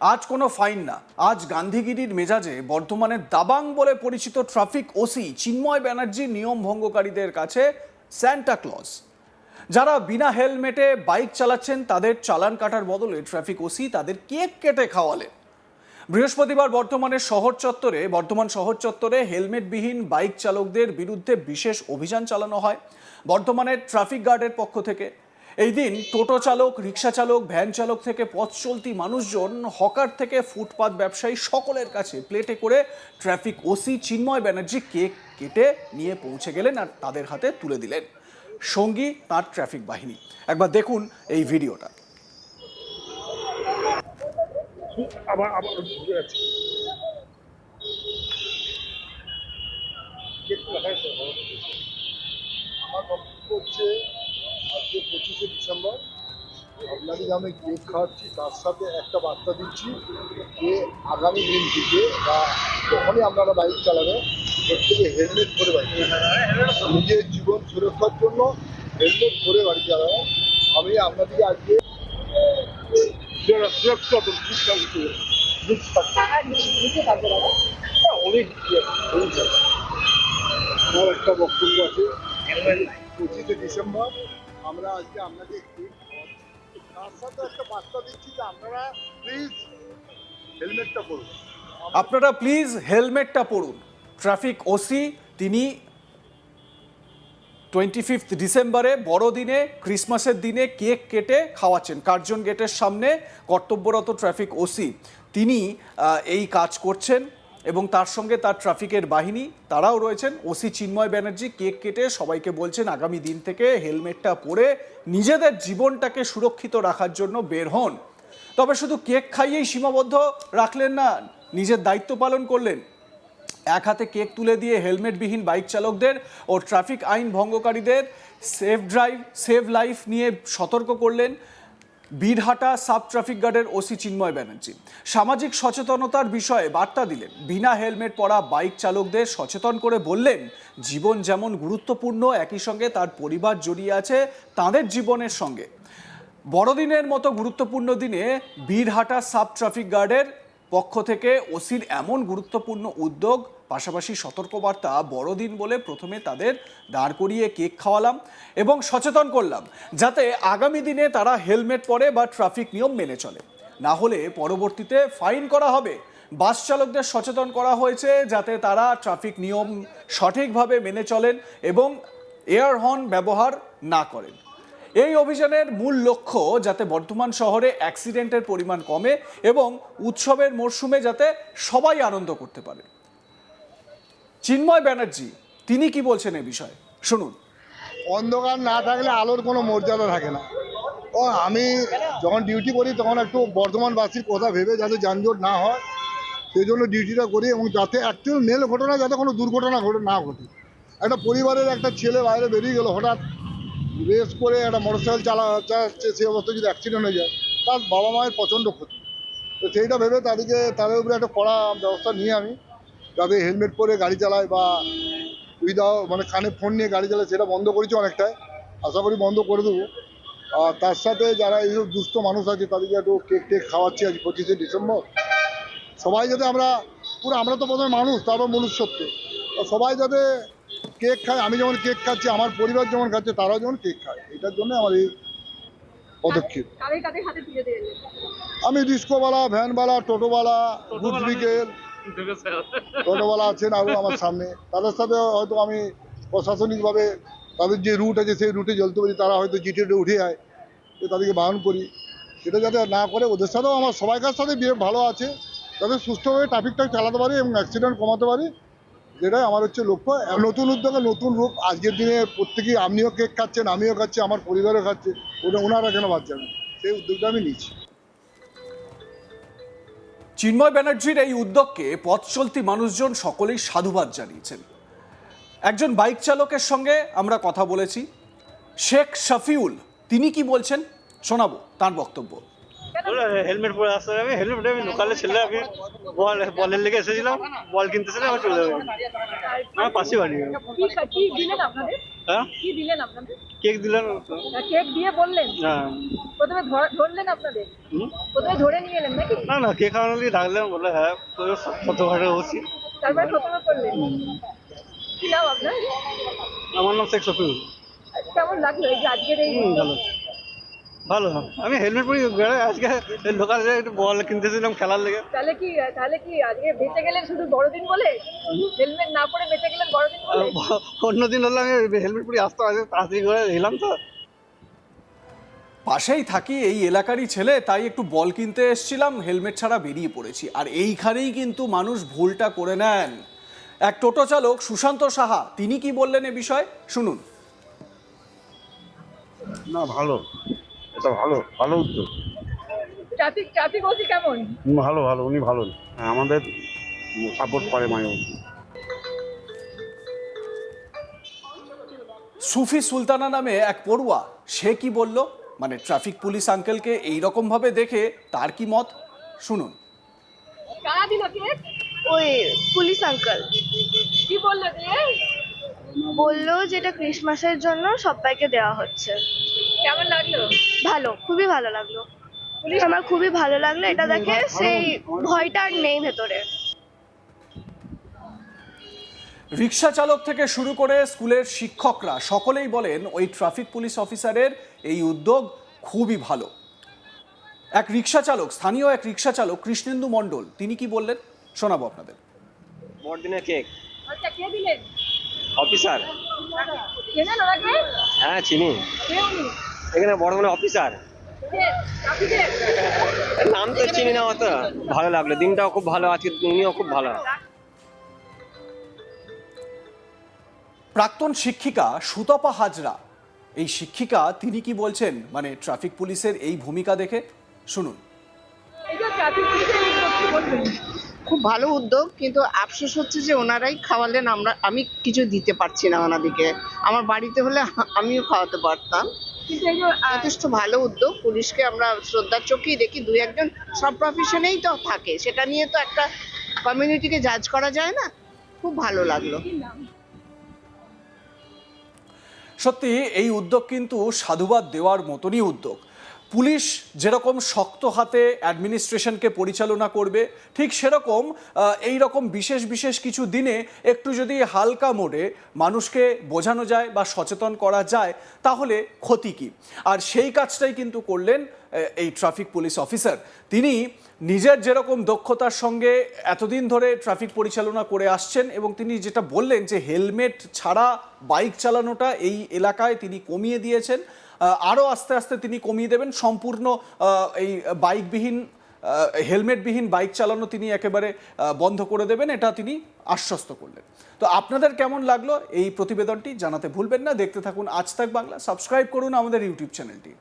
আজ কোনো ফাইন না, আজ গান্ধীগিরির মেজাজে বর্ধমানের দাবাং বলে পরিচিত ট্রাফিক ওসি চিন্ময় ব্যানার্জি নিয়ম ভঙ্গকারীদের কাছে স্যান্টা ক্লজ। যারা বিনা হেলমেটে বাইক চালাচ্ছেন তাদের চালান কাটার বদলে ট্রাফিক ওসি তাদের কেক কেটে খাওয়ালেন। বৃহস্পতিবার বর্ধমান শহর চত্বরে হেলমেটবিহীন বাইক চালকদের বিরুদ্ধে বিশেষ অভিযান চালানো হয় বর্ধমানের ট্রাফিক গার্ডের পক্ষ থেকে। এই দিন টোটো চালক, রিক্সা চালক, ভ্যান চালক থেকে পথ চলতি মানুষজন, হকার থেকে ফুটপাত ব্যবসায়ী সকলের কাছে প্লেটে করে ট্রাফিক ওসি চিন্ময় ব্যানার্জি কেক কেটে নিয়ে পৌঁছে গেলেন আর তাদের হাতে তুলে দিলেন। সঙ্গী তার ট্রাফিক বাহিনী। একবার দেখুন এই ভিডিওটা। আমার বক্তব্য হচ্ছে আজকে 25শে ডিসেম্বর আপনাদের আমি কেক খাওয়াচ্ছি, তার সাথে একটা বার্তা দিচ্ছি যে আগামী দিন থেকে বা যখনই আপনারা বাইক চালাবেন প্রত্যেকে হেলমেট পরে বাইক চালাবেন, নিজের জীবন সুরক্ষার জন্য হেলমেট পরে গাড়ি চালাবেন। আমি আপনাদেরকে আজকে অনেক আমার একটা বক্তব্য আছে। 25শে ডিসেম্বর আমরা আজকে আপনাকে তার সাথে একটা বার্তা দিচ্ছি যে আপনারা প্লিজ হেলমেটটা পরুন। আপনারা প্লিজ হেলমেটটা পরুন। ট্রাফিক ওসি তিনি 25 ডিসেম্বরে বড়দিনে, ক্রিসমাসের দিনে কেক কেটে খাওয়াচ্ছেন। কার্জন গেটের সামনে কর্তব্যরত ট্রাফিক ওসি তিনি এই কাজ করছেন এবং তার সঙ্গে তার ট্রাফিকের বাহিনী তারাও রয়েছেন। ওসি চিন্ময় ব্যানার্জি কেক কেটে সবাইকে বলছেন আগামী দিন থেকে হেলমেটটা পরে নিজেদের জীবনটাকে সুরক্ষিত রাখার জন্য বের হন। তবে শুধু কেক খাইয়েই সীমাবদ্ধ রাখলেন না, নিজের দায়িত্ব পালন করলেন। এক হাতে কেক তুলে দিয়ে হেলমেটবিহীন বাইক চালকদের ও ট্রাফিক আইন ভঙ্গকারীদের সেফ ড্রাইভ সেভ লাইফ নিয়ে সতর্ক করলেন বীরহাটা সাব ট্রাফিক গার্ডের ওসি চিন্ময় ব্যানার্জি। সামাজিক সচেতনতার বিষয়ে বার্তা দিলেন। বিনা হেলমেট পরা বাইক চালকদের সচেতন করে বললেন জীবন যেমন গুরুত্বপূর্ণ, একই সঙ্গে তার পরিবার জড়িয়ে আছে তাদের জীবনের সঙ্গে। বড়দিনের মতো গুরুত্বপূর্ণ দিনে বীরহাটা সাব ট্রাফিক গার্ডের পক্ষ থেকে ওসির এমন গুরুত্বপূর্ণ উদ্যোগ, পাশাপাশি সতর্কবার্তা। বড়দিন বলে প্রথমে তাদের দাঁড় করিয়ে কেক খাওয়ালাম এবং সচেতন করলাম যাতে আগামী দিনে তারা হেলমেট পরে বা ট্রাফিক নিয়ম মেনে চলে, না হলে পরবর্তীতে ফাইন করা হবে। বাস চালকদের সচেতন করা হয়েছে যাতে তারা ট্রাফিক নিয়ম সঠিকভাবে মেনে চলেন এবং এয়ার হর্ন ব্যবহার না করেন। এই অভিযানের মূল লক্ষ্য যাতে বর্ধমান শহরে অ্যাক্সিডেন্টের পরিমাণ কমে এবং উৎসবের মরশুমে যাতে সবাই আনন্দ করতে পারে। চিন্ময় ব্যানার্জি তিনি কি বলছেন এই বিষয়ে শুনুন। অন্ধকার না থাকলে আলোর কোনো মর্যাদা থাকে না। ও আমি যখন ডিউটি করি তখন একটু বর্ধমানবাসীর কথা ভেবে যাতে যানজট না হয় সেই জন্য ডিউটিটা করি এবং যাতে অ্যাকচুয়াল মেল ঘটনা যাতে কোনো দুর্ঘটনা না ঘটে। একটা পরিবারের একটা ছেলে বাইরে বেরিয়ে গেল, হঠাৎ রেস করে একটা মোটরসাইকেল চালাচ্ছে, সেই অবস্থায় যদি অ্যাক্সিডেন্ট হয়ে যায় তার বাবা মায়ের প্রচণ্ড ক্ষতি। তো সেইটা ভেবে তাদের উপরে একটা কড়া ব্যবস্থা নিয়ে আমি যাতে হেলমেট পরে গাড়ি চালায় বা মানে কানে ফোন নিয়ে গাড়ি চালায় সেটা বন্ধ করেছি অনেকটাই, আশা করি বন্ধ করে দেবো। আর তার সাথে যারা এইসব দুস্থ মানুষ আছে তাদেরকে একটু কেক টেক খাওয়াচ্ছি আজ 25শে ডিসেম্বর। সবাই যাতে আমরা তো প্রথমে মানুষ, তারপর মনুষ্যত্ব, সবাই যাতে কেক খায়। আমি যেমন কেক খাচ্ছি, আমার পরিবার যেমন খাচ্ছে তারাও যেমন কেক খায়, এটার জন্য আমার এই পদক্ষেপ। আমি রিস্কোওয়ালা, ভ্যানওয়ালা, টোটোওয়ালা, গুডস বিকেল টোটোওয়ালা আছেন আরও আমার সামনে, তাদের সাথে হয়তো আমি প্রশাসনিকভাবে তাদের যে রুট আছে সেই রুটে চলতে পারি, তারা হয়তো জিটিতে উঠে যায়, তাদেরকে বারণ করি সেটা যাতে না করে। ওদের সাথেও আমার সবাইকার সাথে ভালো আছে, যাতে সুস্থভাবে ট্রাফিকটা চালাতে পারি এবং অ্যাক্সিডেন্ট কমাতে পারি, যেটাই আমার হচ্ছে লক্ষ্য। নতুন উদ্যোগে নতুন রূপ। আজকের দিনে প্রত্যেকেই, আপনিও কেক খাচ্ছেন, আমিও খাচ্ছি, আমার পরিবারও খাচ্ছে, ওনারা কেন বাদ যাবেন, সেই উদ্যোগটা আমি নিচ্ছি। চিন্ময় ব্যানার্জির এই উদ্যোগকে পথ চলতি মানুষজন সকলেই সাধুবাদ জানিয়েছেন। একজন বাইক চালকের সঙ্গে আমরা কথা বলেছি, শেখ শফিউল, তিনি কি বলছেন শোনাবো তার বক্তব্য। হেলমেট পরে আসতে হবে। হেলমেট আমি লোকালে ছেলে, আমি বলের লেগে এসেছিলাম, বল কিনতেছিলাম, আমার চলে যাবে। আমার পাশে বাড়ি। কি দিলেন আপনাদের? হ্যাঁ, কি দিলেন আপনাদের? কেক দিলেন। কেক দিয়ে বললেন, হ্যাঁ। প্রথমে ধরলেন আপনাদের, হুম? প্রথমে ধরে নিয়ে এলেন নাকি? না না, কেক খাওয়ানো দিয়ে ডাকলেন, বলে হ্যাঁ তোর ছোটখাটো হচ্ছি। তারপরে প্রথমে করলেন। কি নাম আপনার? আমার নাম শেখ শফিউল। কেমন লাগলো এই যে আজকের এই ভালো ভালো। আমি হেলমেট পরি বেড়াই, আজকে লোকাল একটু বল কিনতেছিলাম খেলার লেগে। তাহলে কি আজকে বেঁচে গেলেন শুধু বড়দিন বলে? হেলমেট না পরে বেঁচে গেলেন বড়দিন বলে? অন্যদিন হলে আমি হেলমেট পরি আসতে আজকে তাড়াতাড়ি করে এলাম তো। পাশেই থাকি, এই এলাকারই ছেলে, তাই একটু বল কিনতে এসেছিলাম, হেলমেট ছাড়া বেরিয়ে পড়েছি। আর এইখানেই কিন্তু মানুষ ভুলটা করে নেন। এক টোটো চালক সুশান্ত সাহা, তিনি কি বললেন এ বিষয়ে শুনুন। না ভালো, এটা ভালো ভালো উদ্যোগ। ট্রাফিক ওসি কেমন? ভালো ভালো, উনি ভালো। হ্যাঁ, আমাদের সাপোর্ট করে মাঝে মধ্যে। সুফি সুলতানা নামে এক পড়ুয়া, সে কি বলল, মানে ট্রাফিক পুলিশ আঙ্কেলকে এইরকম ভাবে দেখে তার কি মত শুনুন। কারা দিল কেক? ওই পুলিশ আঙ্কেল কি বললো দিয়ে? বললো যে এটা ক্রিসমাসের জন্য সবাইকে দেওয়া হচ্ছে। কেমন লাগলো? ভালো, খুবই ভালো লাগলো। আমার খুবই ভালো লাগলো এটা দেখে, সেই ভয়টা আর নেই ভেতরে। রিক্সা চালক থেকে শুরু করে স্কুলের শিক্ষকরা সকলেই বলেন ওই ট্রাফিক পুলিশ অফিসারের এই উদ্যোগ খুবই ভালো। স্থানীয় এক রিক্সা চালক কৃষ্ণেন্দু মণ্ডল, তিনি কি বললেন শোনাবো আপনাদের। বড়দিনের কেক আচ্ছা, কে দিলেন? অফিসার। চেনেন ওনাকে? হ্যাঁ চিনি, কে উনি? এখানে বর্ধমানে অফিসার। কে? ট্রাফিকের? নাম তো চিনি না অত। ভালো লাগলো, দিনটাও খুব ভালো, আজকে উনিও খুব ভালো। প্রাক্তন শিক্ষিকা সুতপা হাজরা, এই শিক্ষিকা তিনি কি বলছেন মানে ট্রাফিক পুলিশের এই ভূমিকা দেখে শুনুন। এই যে ট্রাফিক পুলিশের এই উদ্যোগ, কি বলবেন? খুব ভালো উদ্যোগ, কিন্তু আফসোস হচ্ছে যে ওনারাই খাওয়ালেন, আমি কিছু দিতে পারছি না ওনাদিকে। আমার বাড়িতে হলে আমিও খাওয়াতে পারতাম। কিন্তু এই যে যথেষ্ট ভালো উদ্যোগ, পুলিশকে আমরা শ্রদ্ধার চোখেই দেখি। দুই একজন সব প্রফেশনেই তো থাকে, সেটা নিয়ে তো একটা কমিউনিটিকে জাজ করা যায় না। খুব ভালো লাগলো। সত্যি এই উদ্যোগ কিন্তু সাধুবাদ দেওয়ার মতনই উদ্যোগ। পুলিশ যেরকম শক্ত হাতে অ্যাডমিনিস্ট্রেশনকে পরিচালনা করবে, ঠিক সেরকম এই রকম বিশেষ বিশেষ কিছু দিনে একটু যদি হালকা মোডে মানুষকে বোঝানো যায় বা সচেতন করা যায় তাহলে ক্ষতি কী। আর সেই কাজটাই কিন্তু করলেন এই ট্রাফিক পুলিশ অফিসার। তিনি নিজের যেরকম দক্ষতার সঙ্গে এতদিন ধরে ট্রাফিক পরিচালনা করে আসছেন এবং তিনি যেটা বললেন যে হেলমেট ছাড়া বাইক চালানোটা এই এলাকায় তিনি কমিয়ে দিয়েছেন, আরও আস্তে আস্তে তিনি কমিয়ে দেবেন, সম্পূর্ণ এই বাইকবিহীন হেলমেটবিহীন বাইক চালানো তিনি একেবারে বন্ধ করে দেবেন, এটা তিনি আশ্বস্ত করলেন। তো আপনাদের কেমন লাগলো এই প্রতিবেদনটি জানাতে ভুলবেন না। দেখতে থাকুন আজ তাক বাংলা, সাবস্ক্রাইব করুন আমাদের ইউটিউব চ্যানেলটি।